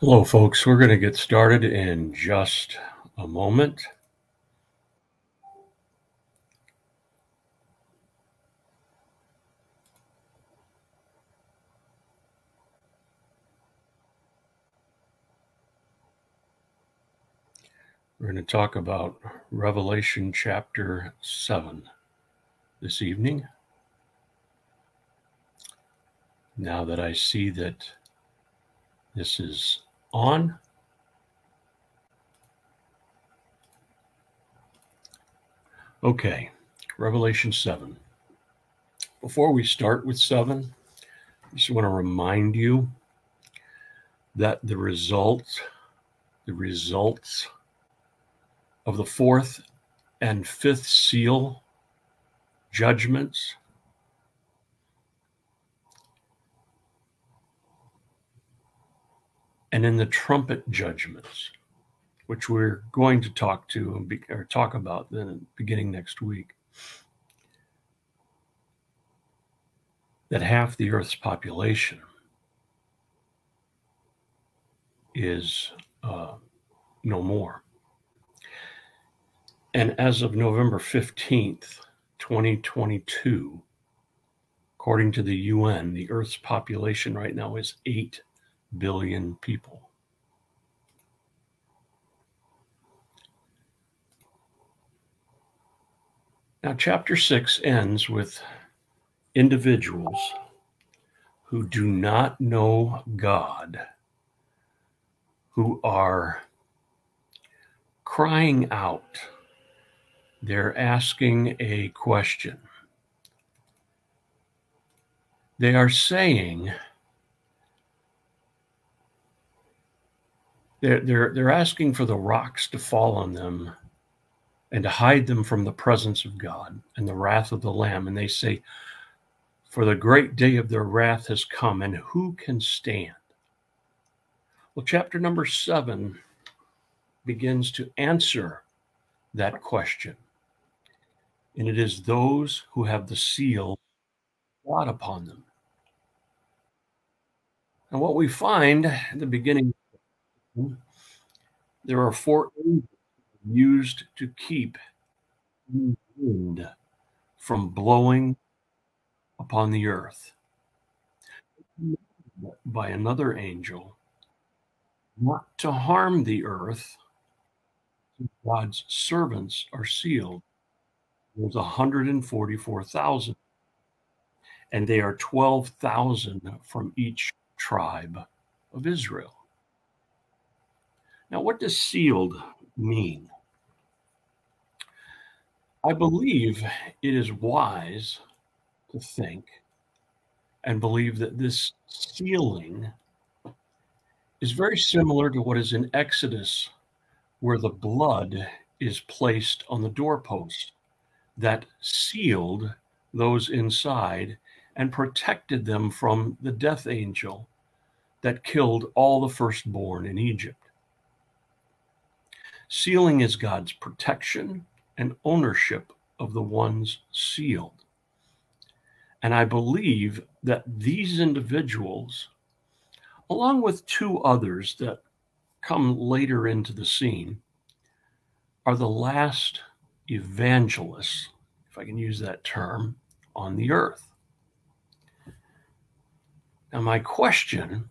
Hello, folks. We're going to get started in just a moment. We're going to talk about Revelation chapter 7 this evening. Now that I see that this is on, okay, Revelation 7. Before we start with 7, I just want to remind you that the results of the fourth and fifth seal judgments and in the trumpet judgments, which we're going to talk about then beginning next week, that half the Earth's population is no more. And as of November 15th, 2022, according to the UN, the Earth's population right now is 8 billion people. Now, chapter 6 ends with individuals who do not know God, who are crying out. They're asking a question. They are saying, they're asking for the rocks to fall on them and to hide them from the presence of God and the wrath of the Lamb. And they say, for the great day of their wrath has come, and who can stand? Well, chapter number 7 begins to answer that question. And it is those who have the seal of God upon them. And what we find at the beginning, there are 4 angels used to keep the wind from blowing upon the earth, by another angel not to harm the earth. God's servants are sealed. There's 144,000, and they are 12,000 from each tribe of Israel. Now, what does sealed mean? I believe it is wise to think and believe that this sealing is very similar to what is in Exodus, where the blood is placed on the doorpost that sealed those inside and protected them from the death angel that killed all the firstborn in Egypt. Sealing is God's protection and ownership of the ones sealed. And I believe that these individuals, along with 2 others that come later into the scene, are the last evangelists, if I can use that term, on the earth. Now, my question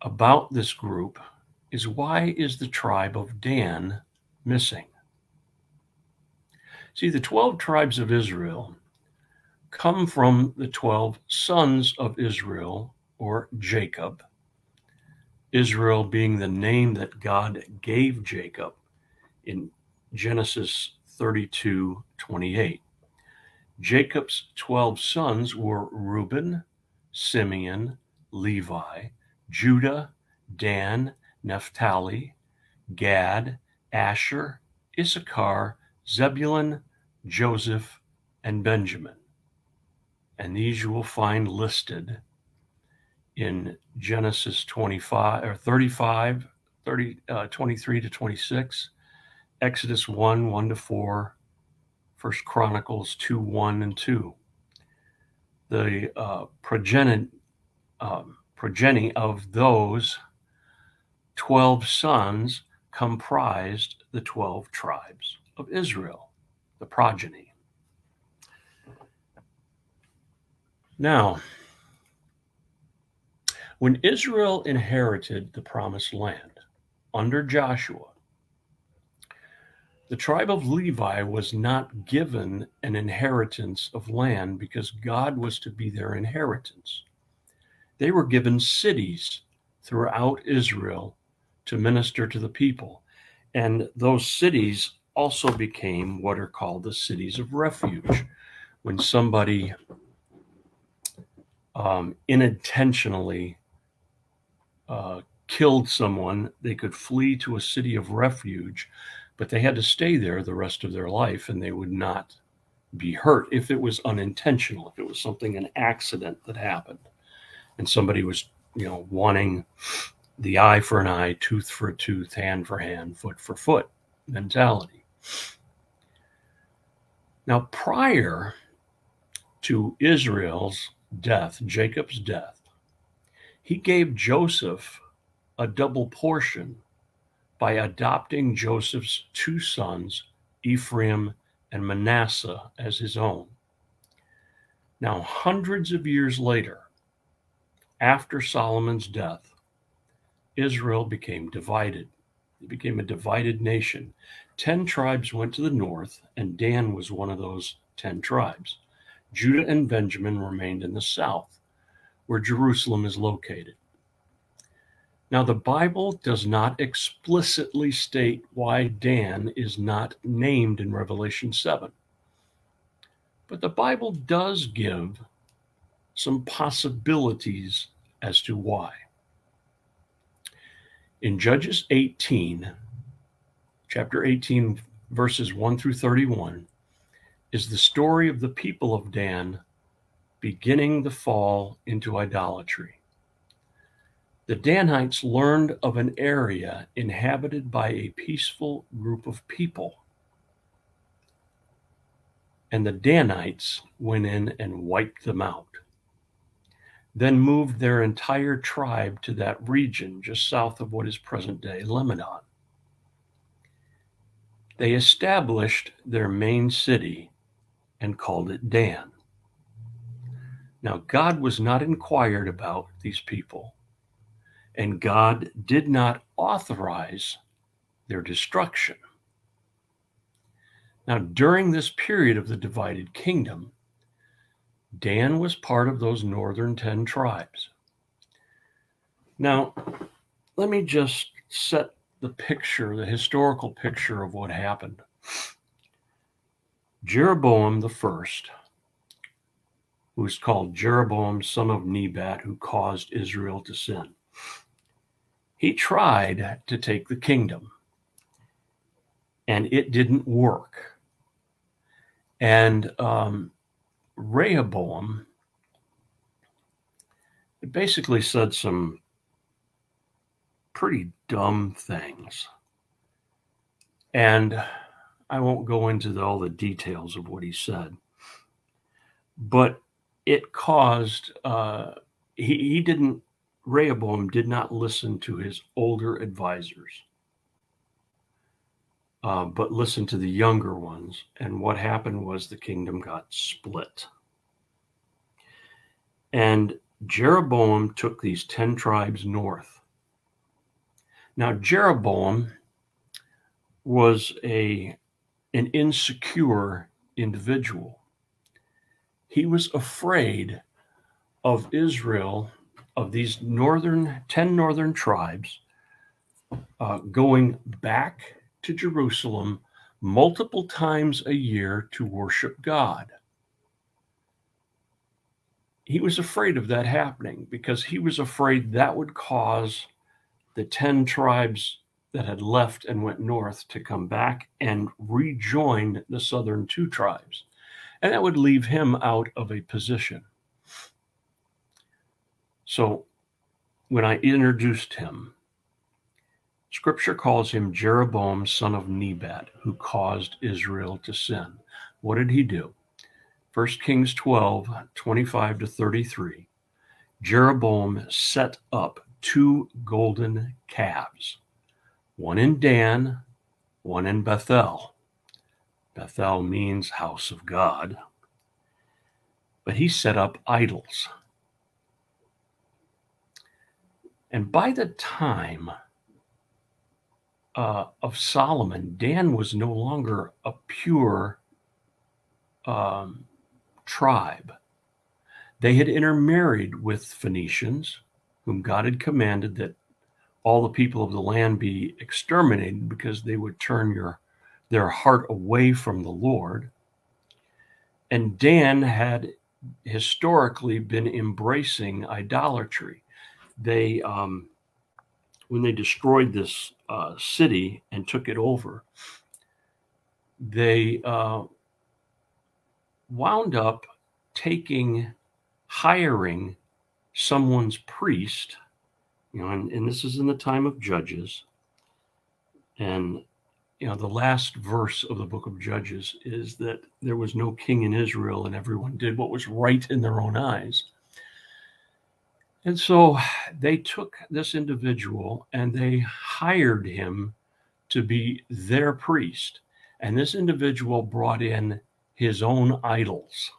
about this group is, why is the tribe of Dan missing? See, the 12 tribes of Israel come from the 12 sons of Israel, or Jacob, Israel being the name that God gave Jacob in Genesis 32:28. Jacob's 12 sons were Reuben, Simeon, Levi, Judah, Dan, Naphtali, Gad, Asher, Issachar, Zebulun, Joseph, and Benjamin. And these you will find listed in Genesis 35, 23 to 26, Exodus 1 to 4, 1 Chronicles 2, 1 and 2. The progeny of those 12 sons comprised the 12 tribes of Israel, the progeny. Now, when Israel inherited the promised land under Joshua, the tribe of Levi was not given an inheritance of land because God was to be their inheritance. They were given cities throughout Israel to minister to the people. And those cities also became what are called the cities of refuge. When somebody unintentionally killed someone, they could flee to a city of refuge, but they had to stay there the rest of their life and they would not be hurt if it was unintentional, if it was something, an accident that happened. And somebody was, wanting the eye for an eye, tooth for a tooth, hand for hand, foot for foot mentality. Now, prior to Israel's death, Jacob's death, he gave Joseph a double portion by adopting Joseph's two sons, Ephraim and Manasseh, as his own. Now, hundreds of years later, after Solomon's death, Israel became divided. It became a divided nation. 10 tribes went to the north, and Dan was one of those 10 tribes. Judah and Benjamin remained in the south, where Jerusalem is located. Now, the Bible does not explicitly state why Dan is not named in Revelation 7. But the Bible does give some possibilities as to why. In Judges 18, chapter 18, verses 1 through 31, is the story of the people of Dan beginning the fall into idolatry. The Danites learned of an area inhabited by a peaceful group of people. And the Danites went in and wiped them out. Then moved their entire tribe to that region just south of what is present-day Lebanon. They established their main city and called it Dan. Now, God was not inquired about these people, and God did not authorize their destruction. Now, during this period of the divided kingdom, Dan was part of those northern 10 tribes. Now, let me just set the picture, the historical picture of what happened. Jeroboam the first, who is called Jeroboam, son of Nebat, who caused Israel to sin, he tried to take the kingdom, and it didn't work. And Rehoboam basically said some pretty dumb things. And I won't go into all the details of what he said, but it caused, Rehoboam did not listen to his older advisors, but listened to the younger ones. And what happened was the kingdom got split. And Jeroboam took these 10 tribes north. Now, Jeroboam was an insecure individual. He was afraid of Israel, of these 10 northern tribes, going back to Jerusalem multiple times a year to worship God. He was afraid of that happening because he was afraid that would cause the 10 tribes that had left and went north to come back and rejoin the southern 2 tribes. And that would leave him out of a position. So when I introduced him, Scripture calls him Jeroboam, son of Nebat, who caused Israel to sin. What did he do? 1 Kings 12, 25 to 33. Jeroboam set up 2 golden calves, one in Dan, one in Bethel. Bethel means house of God. But he set up idols. And by the time of Solomon, Dan was no longer a pure tribe. They had intermarried with Phoenicians, whom God had commanded that all the people of the land be exterminated because they would turn their heart away from the Lord. And Dan had historically been embracing idolatry. They, when they destroyed this city and took it over, they wound up hiring someone's priest, and this is in the time of Judges. And, the last verse of the book of Judges is that there was no king in Israel and everyone did what was right in their own eyes. And so they took this individual and they hired him to be their priest. And this individual brought in his own idols.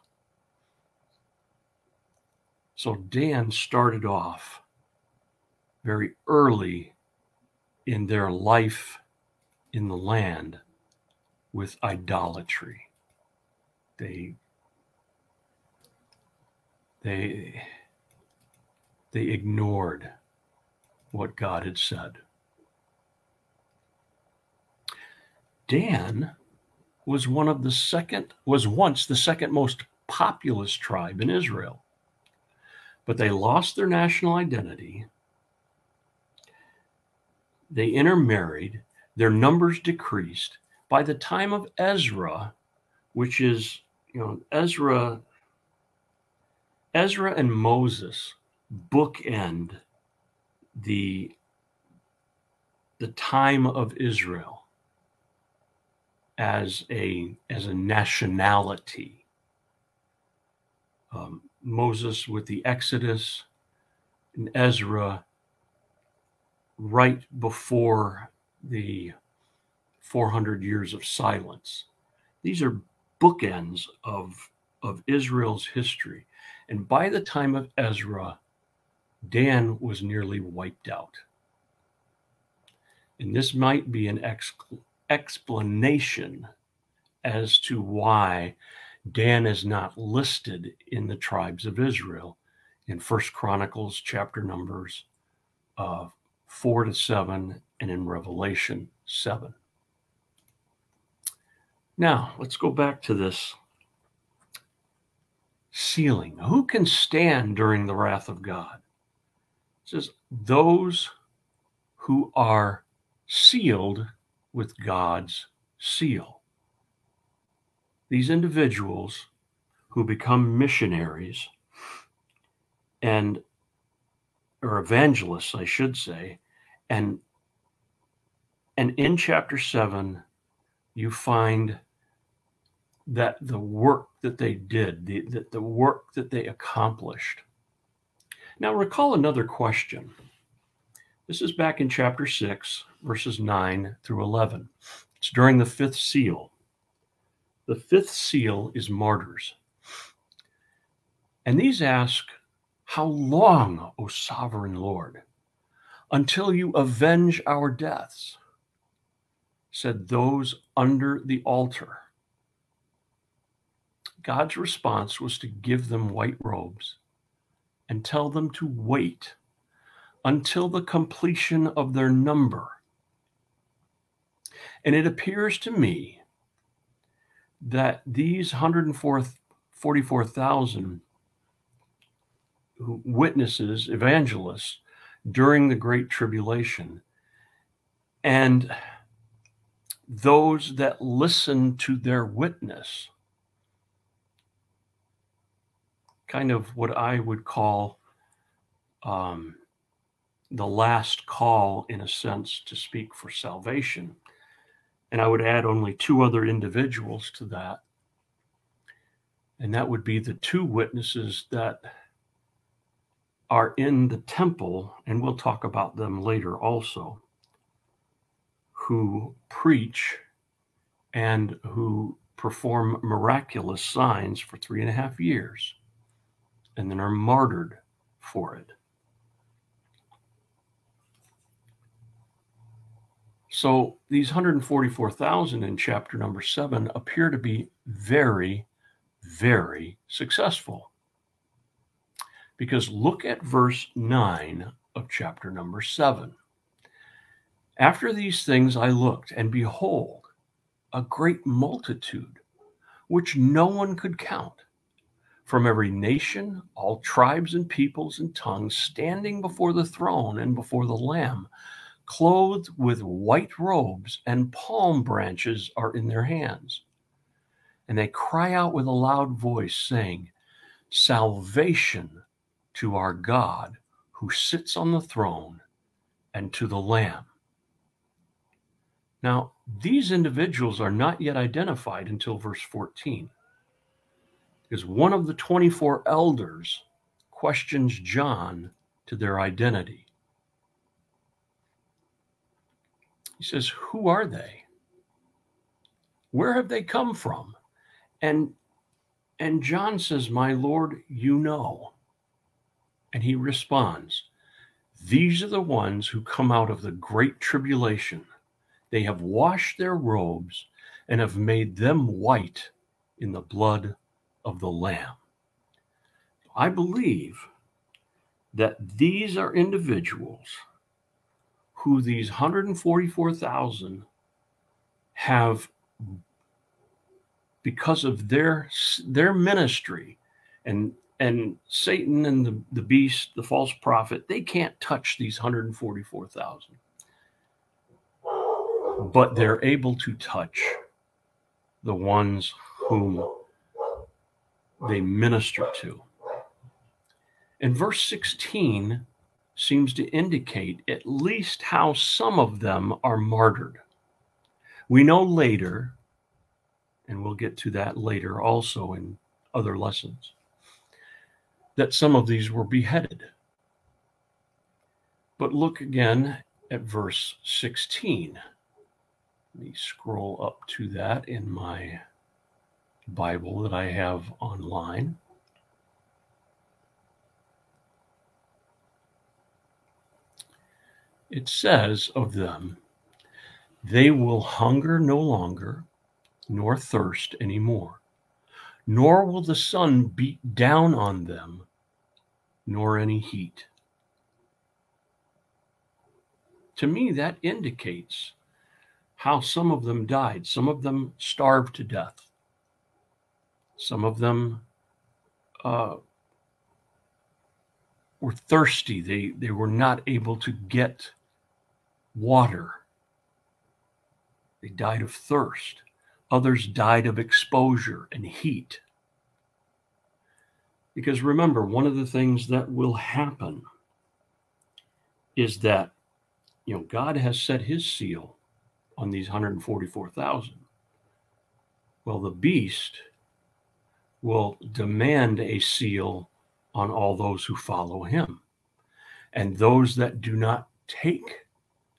So Dan started off very early in their life in the land with idolatry. They ignored what God had said. Dan was once the second most populous tribe in Israel. But they lost their national identity. They intermarried. Their numbers decreased. By the time of Ezra, which is, Ezra and Moses bookend the time of Israel as a nationality. Moses with the Exodus, and Ezra right before the 400 years of silence. These are bookends of Israel's history. And by the time of Ezra, Dan was nearly wiped out. And this might be an explanation as to why Dan is not listed in the tribes of Israel in 1 Chronicles chapter numbers 4-7 and in Revelation 7. Now, let's go back to this sealing. Who can stand during the wrath of God? It says, those who are sealed with God's seal. These individuals who become missionaries or evangelists, I should say, and in chapter 7, you find that the work that they did, the work that they accomplished. Now recall another question. This is back in chapter 6, verses 9 through 11. It's during the 5th seal. The 5th seal is martyrs. And these ask, how long, O sovereign Lord, until you avenge our deaths? Said those under the altar. God's response was to give them white robes and tell them to wait until the completion of their number. And it appears to me that these 144,000 witnesses, evangelists, during the Great Tribulation, and those that listened to their witness, kind of what I would call the last call, in a sense, to speak for salvation. And I would add only 2 other individuals to that. And that would be the 2 witnesses that are in the temple, and we'll talk about them later also, who preach and who perform miraculous signs for 3.5 years and then are martyred for it. So these 144,000 in chapter number 7 appear to be very, very successful. Because look at verse 9 of chapter number 7. After these things I looked, and behold, a great multitude, which no one could count, from every nation, all tribes and peoples and tongues, standing before the throne and before the Lamb, clothed with white robes, and palm branches are in their hands. And they cry out with a loud voice, saying, Salvation to our God, who sits on the throne, and to the Lamb. Now, these individuals are not yet identified until verse 14, because one of the 24 elders questions John to their identity. He says, who are they? Where have they come from? And John says, my Lord, you know. And he responds, these are the ones who come out of the great tribulation. They have washed their robes and have made them white in the blood of the Lamb. I believe that these are individuals who these 144,000 have, because of their ministry, and Satan and the beast, the false prophet, they can't touch these 144,000. But they're able to touch the ones whom they minister to. And verse 16 seems to indicate at least how some of them are martyred. We know later, and we'll get to that later also in other lessons, that some of these were beheaded. But look again at verse 16. Let me scroll up to that in my Bible that I have online. It says of them, they will hunger no longer, nor thirst anymore, nor will the sun beat down on them, nor any heat. To me, that indicates how some of them died. Some of them starved to death. Some of them were thirsty. They were not able to get water. They died of thirst. Others died of exposure and heat. Because remember, one of the things that will happen is that, God has set his seal on these 144,000. Well, the beast will demand a seal on all those who follow him. And those that do not take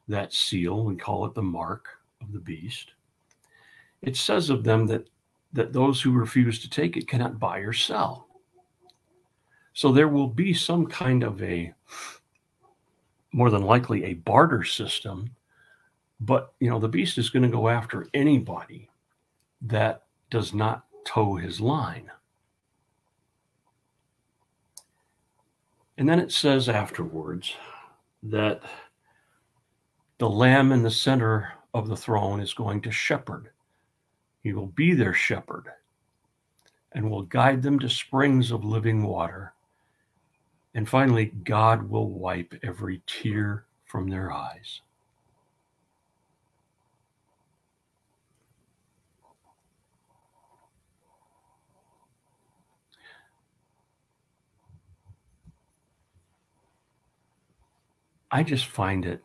that seal, we call it the mark of the beast, it says of them that those who refuse to take it cannot buy or sell. So there will be some kind of more than likely a barter system, but the beast is going to go after anybody that does not toe his line. And then it says afterwards that the Lamb in the center of the throne is going to shepherd. He will be their shepherd and will guide them to springs of living water. And finally, God will wipe every tear from their eyes. I just find it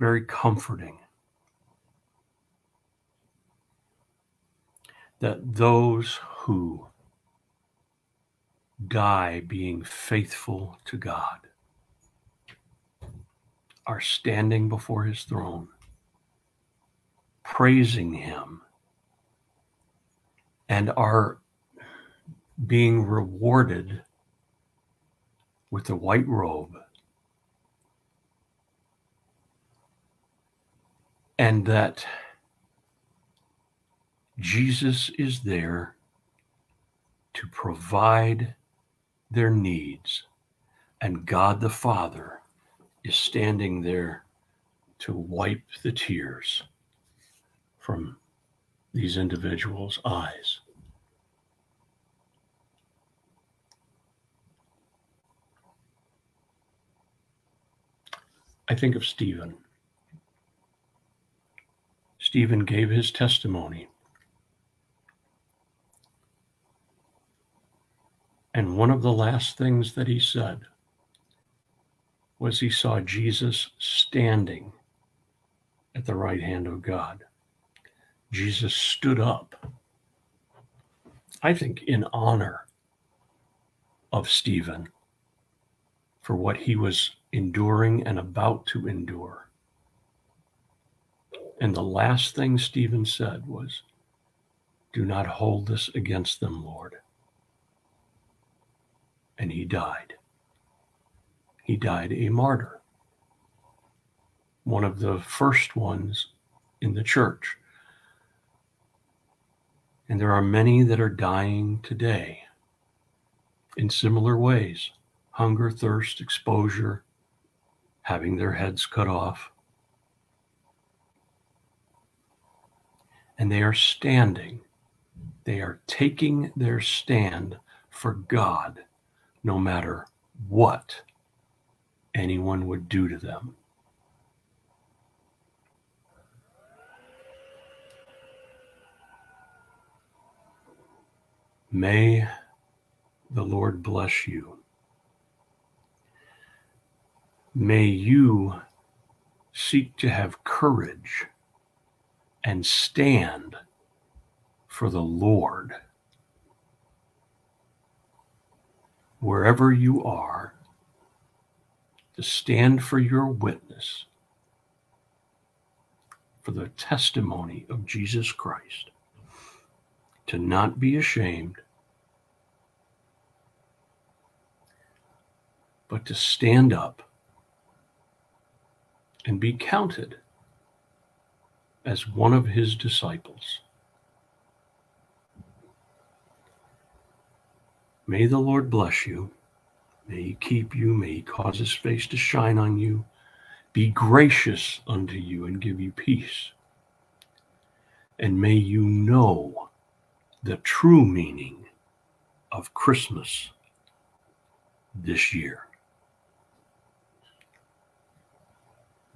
very comforting that those who die being faithful to God, are standing before his throne, praising him, and are being rewarded with the white robe, and that Jesus is there to provide their needs, and God the Father is standing there to wipe the tears from these individuals' eyes. I think of Stephen. Stephen gave his testimony. And one of the last things that he said was he saw Jesus standing at the right hand of God. Jesus stood up, I think, in honor of Stephen for what he was enduring and about to endure. And the last thing Stephen said was, "Do not hold this against them, Lord." And he died. He died a martyr, one of the first ones in the church. And there are many that are dying today in similar ways: hunger, thirst, exposure, having their heads cut off. And they are standing. They are taking their stand for God, no matter what anyone would do to them. May the Lord bless you. May you seek to have courage and stand for the Lord wherever you are, to stand for your witness, for the testimony of Jesus Christ, to not be ashamed, but to stand up and be counted as one of his disciples. May the Lord bless you. May he keep you. May he cause his face to shine on you, be gracious unto you, and give you peace. And may you know the true meaning of Christmas this year.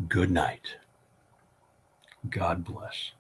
Good night. God bless.